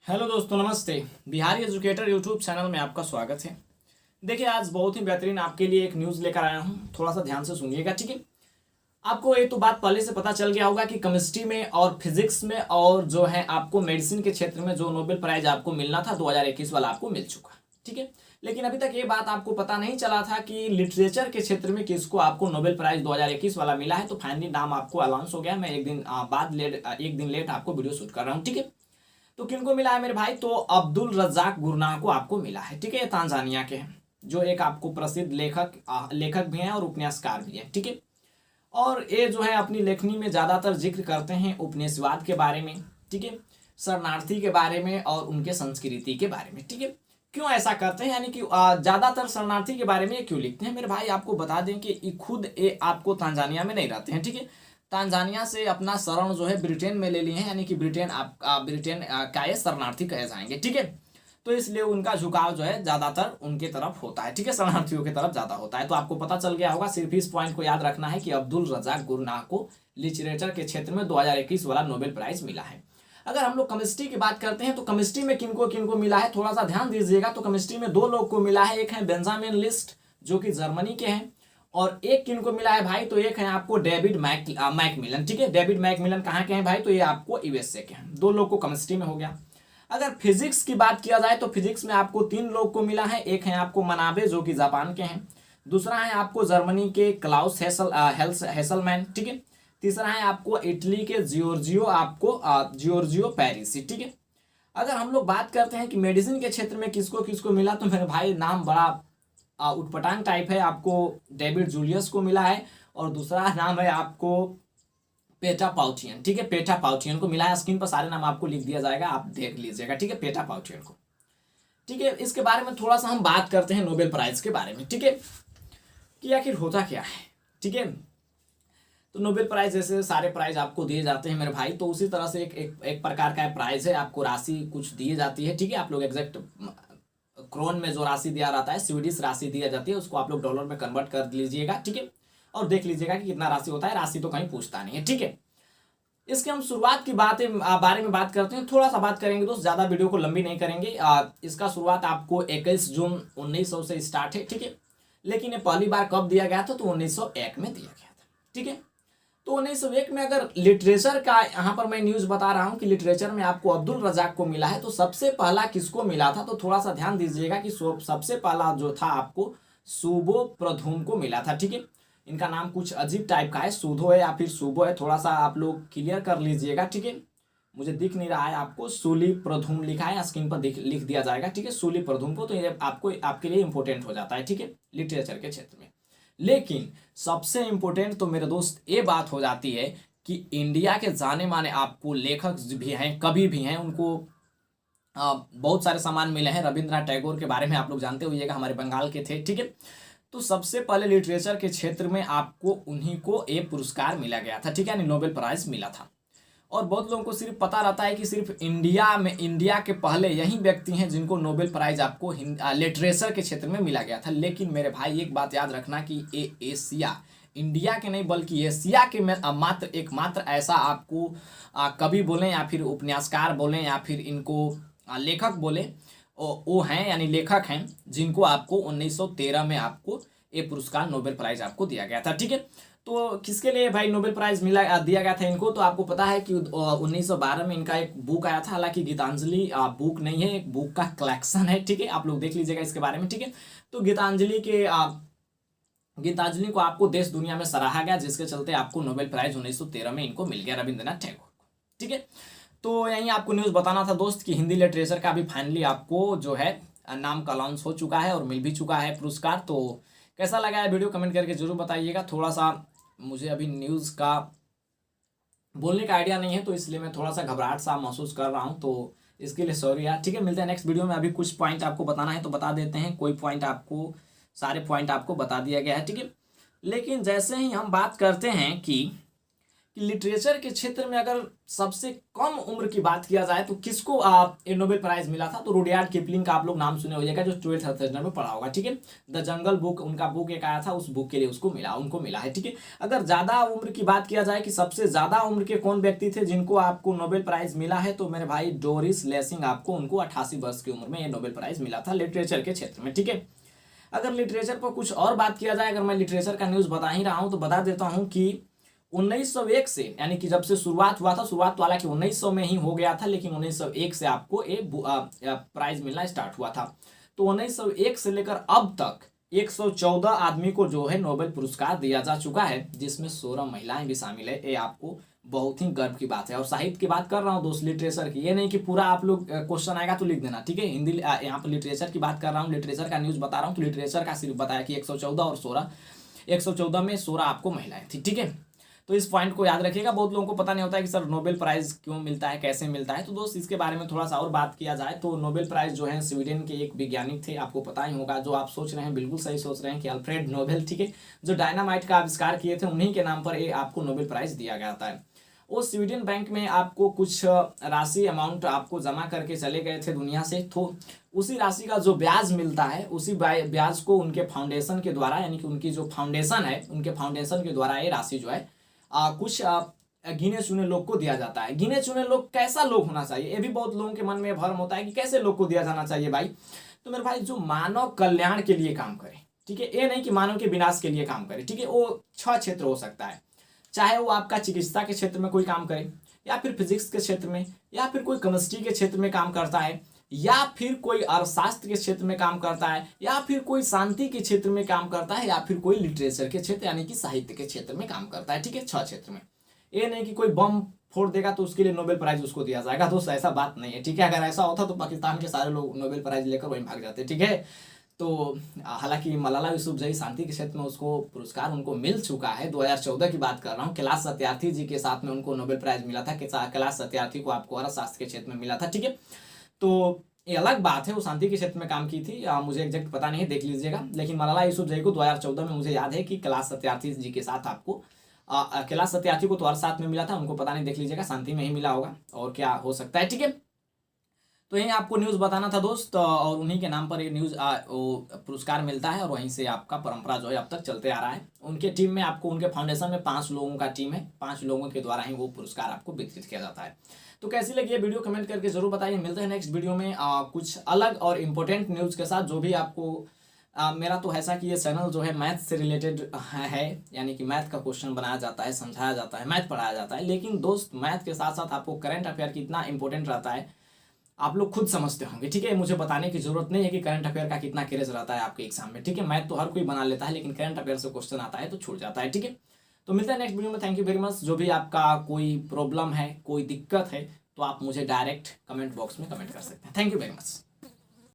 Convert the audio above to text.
Hello दोस्तों, नमस्ते। Bihari educator YouTube channel में आपका स्वागत है। देखिए, आज बहुत ही बेहतरीन आपके लिए एक न्यूज़ लेकर आया हूँ। थोड़ा सा ध्यान से सुनिएगा, ठीक है। आपको ये तो बात पहले से पता चल गया होगा कि केमिस्ट्री में और फिजिक्स में और जो है आपको मेडिसिन के क्षेत्र में जो नोबेल प्राइज आपको मिलना था 2021 वाला आपको मिल चुका, ठीक है। लेकिन अभी तक ये बात आपको पता नहीं चला था कि लिटरेचर के क्षेत्र में किसको आपको नोबेल प्राइज 2021 वाला मिला है। तो फाइनली नाम आपको अनाउंस हो गया। मैं एक दिन लेट आपको वीडियो शूट कर रहा हूँ, ठीक है। तो किनको मिला है मेरे भाई? तो अब्दुल रज्जाक गुरनाह को आपको मिला है, ठीक है। ये तांजानिया के हैं, जो एक आपको प्रसिद्ध लेखक भी हैं और उपन्यासकार भी हैं, ठीक है। और ये जो है अपनी लेखनी में ज़्यादातर जिक्र करते हैं उपनिवेशवाद के बारे में, ठीक है, शरणार्थी के बारे में और उनके संस्कृति के बारे में, ठीक है। क्यों ऐसा करते हैं, यानी कि ज़्यादातर शरणार्थी के बारे में ये क्यों लिखते हैं मेरे भाई? आपको बता दें कि ये आपको तांजानिया में नहीं रहते हैं, ठीक है। तांजानिया से अपना शरण जो है ब्रिटेन में ले लिए हैं, यानी कि ब्रिटेन का ये शरणार्थी कहे जाएंगे, ठीक है। तो इसलिए उनका झुकाव जो है ज़्यादातर उनके तरफ होता है, ठीक है, शरणार्थियों की तरफ ज़्यादा होता है। तो आपको पता चल गया होगा। सिर्फ इस पॉइंट को याद रखना है कि अब्दुल रज़ाक गुरनाह को लिटरेचर के क्षेत्र में 2021 वाला नोबेल प्राइज मिला है। अगर हम लोग केमिस्ट्री की बात करते हैं तो केमिस्ट्री में किनको किनको मिला है थोड़ा सा ध्यान दीजिएगा। तो केमिस्ट्री में दो लोग को मिला है। एक है बेंजामिन लिस्ट, जो कि जर्मनी के हैं, और एक किनको मिला है भाई? तो एक है आपको डेविड मैकमिलन, ठीक है। डेविड मैकमिलन कहाँ के हैं भाई? तो ये आपको यूएसए के हैं। दो लोग को केमिस्ट्री में हो गया। अगर फिजिक्स की बात किया जाए तो फिजिक्स में आपको तीन लोग को मिला है। एक है आपको मनाबे, जो कि जापान के हैं। दूसरा है आपको जर्मनी के क्लाउस हेसलमैन, ठीक है। तीसरा है आपको इटली के जियोर्जियो पेरिसी, ठीक है। अगर हम लोग बात करते हैं कि मेडिसिन के क्षेत्र में किसको किसको मिला, तो मेरे भाई नाम बड़ा उटपटांग टाइप है। आपको डेविड जूलियस को मिला है, और दूसरा नाम है आपको पेटा पाउटियन, ठीक है। पेटा पाउटियन को मिला है। स्क्रीन पर सारे नाम आपको लिख दिया जाएगा, आप देख लीजिएगा, ठीक है। पेटा पाउटियन को, ठीक है। इसके बारे में थोड़ा सा हम बात करते हैं नोबेल प्राइज के बारे में, ठीक है, कि आखिर होता क्या है, ठीक है। तो नोबेल प्राइज जैसे सारे प्राइज आपको दिए जाते हैं मेरे भाई, तो उसी तरह से एक प्रकार का प्राइज है। आपको राशि कुछ दी जाती है, ठीक है। आप लोग एग्जैक्ट क्रोन में जो राशि दिया जाता है, स्वीडिश राशि दिया जाती है, उसको आप लोग डॉलर में कन्वर्ट कर लीजिएगा, ठीक है। और देख लीजिएगा कि कितना राशि होता है। राशि तो कहीं पूछता नहीं है, ठीक है। इसके हम शुरुआत की बारे में बात करते हैं। थोड़ा सा बात करेंगे दोस्त, ज़्यादा वीडियो को लंबी नहीं करेंगे। इसका शुरुआत आपको 21 जून 1900 से स्टार्ट है, ठीक है। लेकिन ये पहली बार कब दिया गया था? तो 1901 में दिया गया था, ठीक है। तो 1901 में अगर लिटरेचर का यहाँ पर मैं न्यूज़ बता रहा हूँ कि लिटरेचर में आपको अब्दुल रज़ाक को मिला है, तो सबसे पहला किसको मिला था? तो थोड़ा सा ध्यान दीजिएगा कि सबसे पहला जो था आपको सूबो प्रधुम को मिला था, ठीक है। इनका नाम कुछ अजीब टाइप का है, सूधो है या फिर सूबो है, थोड़ा सा आप लोग क्लियर कर लीजिएगा, ठीक है। मुझे दिख नहीं रहा है, आपको सूली प्रधुम लिखा है, स्क्रीन पर लिख दिया जाएगा, ठीक है, सूली प्रधुम को। तो ये आपको आपके लिए इंपॉर्टेंट हो जाता है, ठीक है, लिटरेचर के क्षेत्र में। लेकिन सबसे इंपॉर्टेंट तो मेरे दोस्त ये बात हो जाती है कि इंडिया के जाने माने आपको लेखक भी हैं, कवि भी हैं, उनको बहुत सारे सम्मान मिले हैं। रविंद्रनाथ टैगोर के बारे में आप लोग जानते होइएगा, हमारे बंगाल के थे, ठीक है। तो सबसे पहले लिटरेचर के क्षेत्र में आपको उन्हीं को ये पुरस्कार मिला गया था, ठीक है, यानी नोबेल प्राइज मिला था। और बहुत लोगों को सिर्फ पता रहता है कि सिर्फ इंडिया के पहले यही व्यक्ति हैं जिनको नोबेल प्राइज आपको लिटरेचर के क्षेत्र में मिला गया था। लेकिन मेरे भाई एक बात याद रखना कि ये एशिया, इंडिया के नहीं बल्कि एशिया के में एकमात्र ऐसा आपको कवि बोलें या फिर उपन्यासकार बोलें या फिर इनको लेखक बोले, वो हैं, यानी लेखक हैं जिनको आपको 1913 में आपको ये पुरस्कार नोबेल प्राइज आपको दिया गया था, ठीक है। तो किसके लिए भाई नोबेल प्राइज दिया गया था इनको? तो आपको पता है कि 1912 में इनका एक बुक आया था। हालांकि गीतांजलि बुक नहीं है, एक बुक का कलेक्शन है, ठीक है। आप लोग देख लीजिएगा इसके बारे में, ठीक है। तो गीतांजलि को आपको देश दुनिया में सराहा गया, जिसके चलते आपको नोबेल प्राइज 1913 में इनको मिल गया, रविंद्रनाथ टैगोर को, ठीक है। तो यही आपको न्यूज़ बताना था दोस्त कि हिंदी लिटरेचर का भी फाइनली आपको जो है नाम का अनाउंस हो चुका है और मिल भी चुका है पुरस्कार। तो कैसा लगा है वीडियो कमेंट करके जरूर बताइएगा। थोड़ा सा मुझे अभी न्यूज़ का बोलने का आइडिया नहीं है, तो इसलिए मैं थोड़ा सा घबराहट सा महसूस कर रहा हूँ, तो इसके लिए सॉरी यार, ठीक है। मिलते हैं नेक्स्ट वीडियो में। अभी कुछ पॉइंट आपको बताना है तो बता देते हैं, कोई पॉइंट आपको, सारे पॉइंट आपको बता दिया गया है, ठीक है। लेकिन जैसे ही हम बात करते हैं कि कि लिटरेचर के क्षेत्र में अगर सबसे कम उम्र की बात किया जाए तो किसको ये नोबेल प्राइज मिला था, तो रुडयार्ड किपलिंग का आप लोग नाम सुने होइएगा, जो 12th स्टैंडर्ड में पढ़ा होगा, ठीक है। द जंगल बुक उनका बुक एक आया था, उस बुक के लिए उनको मिला है, ठीक है। अगर ज्यादा उम्र की बात किया जाए कि सबसे ज्यादा उम्र के कौन व्यक्ति थे जिनको आपको नोबेल प्राइज मिला है, तो मेरे भाई डोरिस लेसिंग, आपको उनको 88 वर्ष की उम्र में ये नोबेल प्राइज मिला था लिटरेचर के क्षेत्र में, ठीक है। अगर लिटरेचर पर कुछ और बात किया जाए, अगर मैं लिटरेचर का न्यूज बता ही रहा हूं तो बता देता हूं कि 1901 से, यानी कि जब से शुरुआत हुआ था, शुरुआत तो हालांकि 1900 में ही हो गया था, लेकिन 1901 से आपको ये प्राइज मिलना स्टार्ट हुआ था। तो 1901 से लेकर अब तक 114 आदमी को जो है नोबेल पुरस्कार दिया जा चुका है, जिसमें 16 महिलाएं भी शामिल है। ये आपको बहुत ही गर्व की बात है। और साहित्य की बात कर रहा हूँ दोस्त, लिटरेचर की, ये नहीं कि पूरा आप लोग क्वेश्चन आएगा तो लिख देना, ठीक है। हिंदी यहाँ पर लिटरेचर की बात कर रहा हूँ, लिटरेचर का न्यूज बता रहा हूँ, तो लिटरेचर का सिर्फ बताया कि 114 और 16, 114 में 16 आपको महिलाएं थी, ठीक है। तो इस पॉइंट को याद रखिएगा। बहुत लोगों को पता नहीं होता है कि सर नोबेल प्राइज क्यों मिलता है, कैसे मिलता है। तो दोस्त इसके बारे में थोड़ा सा और बात किया जाए तो नोबेल प्राइज जो है स्वीडन के एक वैज्ञानिक थे, आपको पता ही होगा। जो आप सोच रहे हैं बिल्कुल सही सोच रहे हैं कि अल्फ्रेड नोबेल, ठीक है, जो डायनामाइट का आविष्कार किए थे, उन्हीं के नाम पर ये आपको नोबेल प्राइज दिया गया था। वो स्वीडन बैंक में आपको कुछ राशि अमाउंट आपको जमा करके चले गए थे दुनिया से, तो उसी राशि का जो ब्याज मिलता है, उसी ब्याज को उनके फाउंडेशन के द्वारा, यानी कि उनकी जो फाउंडेशन है, उनके फाउंडेशन के द्वारा ये राशि जो है कुछ गिने चुने लोग को दिया जाता है। गिने चुने लोग कैसा लोग होना चाहिए, ये भी बहुत लोगों के मन में भ्रम होता है कि कैसे लोग को दिया जाना चाहिए भाई। तो मेरे भाई जो मानव कल्याण के लिए काम करे, ठीक है, ये नहीं कि मानव के विनाश के लिए काम करे, ठीक है। वो 6 क्षेत्र हो सकता है, चाहे वो आपका चिकित्सा के क्षेत्र में कोई काम करे, या फिर फिजिक्स के क्षेत्र में, या फिर कोई केमिस्ट्री के क्षेत्र में काम करता है, या फिर कोई अर्थशास्त्र के क्षेत्र में काम करता है, या फिर कोई शांति के क्षेत्र में काम करता है, या फिर कोई लिटरेचर के क्षेत्र यानी कि साहित्य के क्षेत्र में काम करता है, ठीक है। 6 क्षेत्र में। ये नहीं कि कोई बम फोड़ देगा तो उसके लिए नोबेल प्राइज उसको दिया जाएगा, दोस्त ऐसा बात नहीं है, ठीक है। अगर ऐसा होता तो पाकिस्तान के सारे लोग नोबेल प्राइज लेकर वहीं भाग जाते, ठीक है। तो हालांकि मलाला यूसुफजई शांति के क्षेत्र में उसको पुरस्कार उनको मिल चुका है। 2014 की बात कर रहा हूँ, कैलाश सत्यार्थी जी के साथ में उनको नोबेल प्राइज मिला था। कैलाश सत्यार्थी को आपको अर्थशास्त्र के क्षेत्र में मिला था, ठीक है। तो ये अलग बात है, वो शांति के क्षेत्र में काम की थी, मुझे एग्जैक्ट पता नहीं है, देख लीजिएगा। लेकिन मलाला यूसुफजई को 2014 में मुझे याद है कि कैलाश सत्यार्थी जी के साथ आपको कैलाश सत्यार्थी को तो अर्थशास्त्र में मिला था, उनको पता नहीं, देख लीजिएगा, शांति में ही मिला होगा, और क्या हो सकता है, ठीक है। तो यही आपको न्यूज़ बताना था दोस्त, और उन्हीं के नाम पर ये न्यूज़ पुरस्कार मिलता है, और वहीं से आपका परंपरा जो है अब तक चलते आ रहा है। उनके टीम में आपको, उनके फाउंडेशन में 5 लोगों का टीम है, 5 लोगों के द्वारा ही वो पुरस्कार आपको वितरित किया जाता है। तो कैसी लगी ये वीडियो कमेंट करके जरूर बताइए। मिलते हैं नेक्स्ट वीडियो में कुछ अलग और इम्पोर्टेंट न्यूज़ के साथ, जो भी आपको मेरा तो ऐसा कि ये चैनल जो है मैथ से रिलेटेड है, यानी कि मैथ का क्वेश्चन बनाया जाता है, समझाया जाता है, मैथ पढ़ाया जाता है। लेकिन दोस्त मैथ के साथ साथ आपको करंट अफेयर कितना इंपॉर्टेंट रहता है आप लोग खुद समझते होंगे, ठीक है। मुझे बताने की जरूरत नहीं है कि करंट अफेयर का कितना क्रेज रहता है आपके एग्जाम में, ठीक है। मैथ तो हर कोई बना लेता है, लेकिन करंट अफेयर से क्वेश्चन आता है तो छूट जाता है, ठीक है। तो मिलता है नेक्स्ट वीडियो में। Thank you very much. जो भी आपका कोई प्रॉब्लम है, कोई दिक्कत है, तो आप मुझे डायरेक्ट कमेंट बॉक्स में कमेंट कर सकते हैं। Thank you very much.